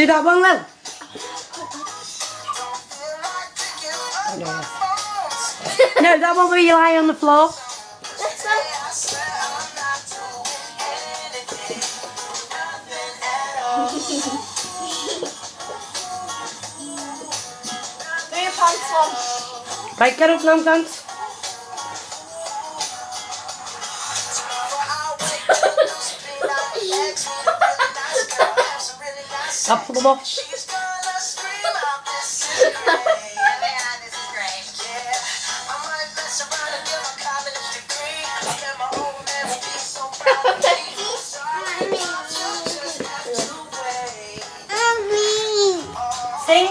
Do that one, Lil. No, that one where you lie on the floor. This one. Do your pants one. Right, get up now, dance. I'll pull them off. Sing.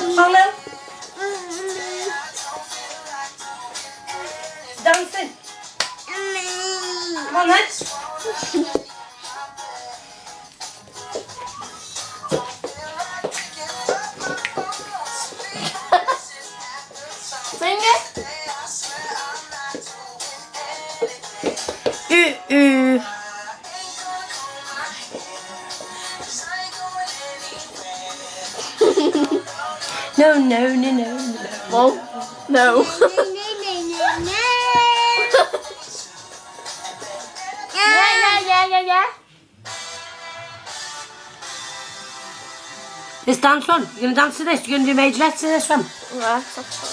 Come on, Lil. Dancing. Come on, then. Sing it. Ooh, ooh. No, no, no, no, no. Well, no. Yeah. This dance one. You're going to dance to this. You're going to do major to this one. Yeah, that's fine.